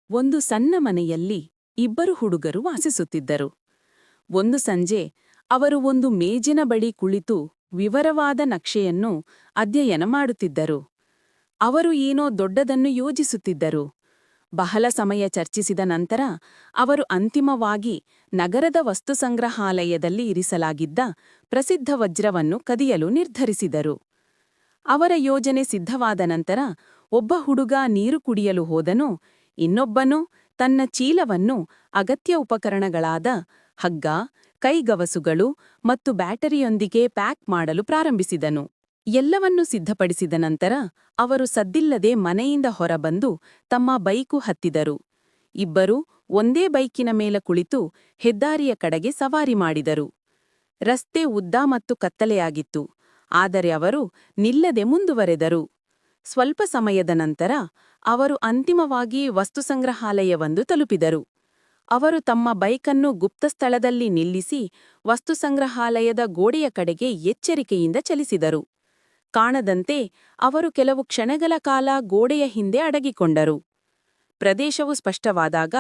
ಒಂದು ಸಣ್ಣ ಮನೆಯಲ್ಲಿ ಇಬ್ಬರು ಹುಡುಗರು ವಾಸಿಸುತ್ತಿದ್ದರು. ಒಂದು ಸಂಜೆ ಅವರು ಒಂದು ಮೇಜಿನ ಬಳಿ ಕುಳಿತು ವಿವರವಾದ ನಕ್ಷೆಯನ್ನು ಅಧ್ಯಯನ ಮಾಡುತ್ತಿದ್ದರು. ಅವರು ಏನೋ ದೊಡ್ಡದನ್ನು ಯೋಜಿಸುತ್ತಿದ್ದರು. ಬಹಳ ಸಮಯ ಚರ್ಚಿಸಿದ ನಂತರ ಅವರು ಅಂತಿಮವಾಗಿ ನಗರದ ವಸ್ತುಸಂಗ್ರಹಾಲಯದಲ್ಲಿ ಇರಿಸಲಾಗಿದ್ದ ಪ್ರಸಿದ್ಧ ವಜ್ರವನ್ನು ಕದಿಯಲು ನಿರ್ಧರಿಸಿದರು. ಅವರ ಯೋಜನೆ ಸಿದ್ಧವಾದ ನಂತರ ಒಬ್ಬ ಹುಡುಗ ನೀರು ಕುಡಿಯಲು ಹೋದನು. ಇನ್ನೊಬ್ಬನು ತನ್ನ ಚೀಲವನ್ನು ಅಗತ್ಯ ಉಪಕರಣಗಳಾದ ಹಗ್ಗ, ಕೈಗವಸುಗಳು ಮತ್ತು ಬ್ಯಾಟರಿಯೊಂದಿಗೆ ಪ್ಯಾಕ್ ಮಾಡಲು ಪ್ರಾರಂಭಿಸಿದನು. ಎಲ್ಲವನ್ನೂ ಸಿದ್ಧಪಡಿಸಿದ ನಂತರ ಅವರು ಸದ್ದಿಲ್ಲದೆ ಮನೆಯಿಂದ ಹೊರಬಂದು ತಮ್ಮ ಬೈಕು ಹತ್ತಿದರು. ಇಬ್ಬರೂ ಒಂದೇ ಬೈಕಿನ ಮೇಲೆ ಕುಳಿತು ಹೆದ್ದಾರಿಯ ಕಡೆಗೆ ಸವಾರಿ ಮಾಡಿದರು. ರಸ್ತೆ ಉದ್ದ ಮತ್ತು ಕತ್ತಲೆಯಾಗಿತ್ತು, ಆದರೆ ಅವರು ನಿಲ್ಲದೆ ಮುಂದುವರೆದರು. ಸ್ವಲ್ಪ ಸಮಯದ ನಂತರ ಅವರು ಅಂತಿಮವಾಗಿ ವಸ್ತುಸಂಗ್ರಹಾಲಯವೊಂದು ತಲುಪಿದರು. ಅವರು ತಮ್ಮ ಬೈಕನ್ನು ಗುಪ್ತಸ್ಥಳದಲ್ಲಿ ನಿಲ್ಲಿಸಿ ವಸ್ತುಸಂಗ್ರಹಾಲಯದ ಗೋಡೆಯ ಕಡೆಗೆ ಎಚ್ಚರಿಕೆಯಿಂದ ಚಲಿಸಿದರು. ಕಾಣದಂತೆ ಅವರು ಕೆಲವು ಕ್ಷಣಗಳ ಕಾಲ ಗೋಡೆಯ ಹಿಂದೆ ಅಡಗಿಕೊಂಡರು. ಪ್ರದೇಶವು ಸ್ಪಷ್ಟವಾದಾಗ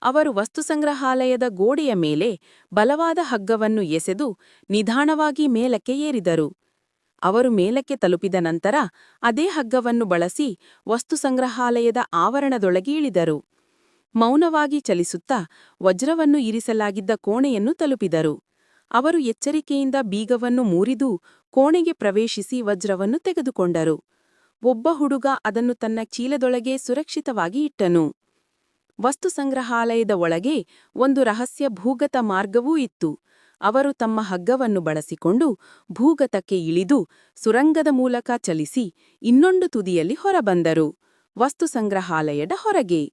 ಅವರು ವಸ್ತುಸಂಗ್ರಹಾಲಯದ ಗೋಡೆಯ ಮೇಲೆ ಬಲವಾದ ಹಗ್ಗವನ್ನು ಎಸೆದು ನಿಧಾನವಾಗಿ ಮೇಲಕ್ಕೆ ಏರಿದರು. ಅವರು ಮೇಲಕ್ಕೆ ತಲುಪಿದ ನಂತರ ಅದೇ ಹಗ್ಗವನ್ನು ಬಳಸಿ ವಸ್ತುಸಂಗ್ರಹಾಲಯದ ಆವರಣದೊಳಗೆ ಇಳಿದರು. ಮೌನವಾಗಿ ಚಲಿಸುತ್ತಾ ವಜ್ರವನ್ನು ಇರಿಸಲಾಗಿದ್ದ ಕೋಣೆಯನ್ನು ತಲುಪಿದರು. ಅವರು ಎಚ್ಚರಿಕೆಯಿಂದ ಬೀಗವನ್ನು ಮುರಿದು ಕೋಣೆಗೆ ಪ್ರವೇಶಿಸಿ ವಜ್ರವನ್ನು ತೆಗೆದುಕೊಂಡರು. ಒಬ್ಬ ಹುಡುಗ ಅದನ್ನು ತನ್ನ ಚೀಲದೊಳಗೆ ಸುರಕ್ಷಿತವಾಗಿ ಇಟ್ಟನು. ವಸ್ತುಸಂಗ್ರಹಾಲಯದ ಒಳಗೆ ಒಂದು ರಹಸ್ಯ ಭೂಗತ ಮಾರ್ಗವೂ ಇತ್ತು. ಅವರು ತಮ್ಮ ಹಗ್ಗವನ್ನು ಬಳಸಿಕೊಂಡು ಭೂಗತಕ್ಕೆ ಇಳಿದು ಸುರಂಗದ ಮೂಲಕ ಚಲಿಸಿ ಇನ್ನೊಂದು ತುದಿಯಲ್ಲಿ ಹೊರಬಂದರು, ವಸ್ತುಸಂಗ್ರಹಾಲಯದ ಹೊರಗೆ.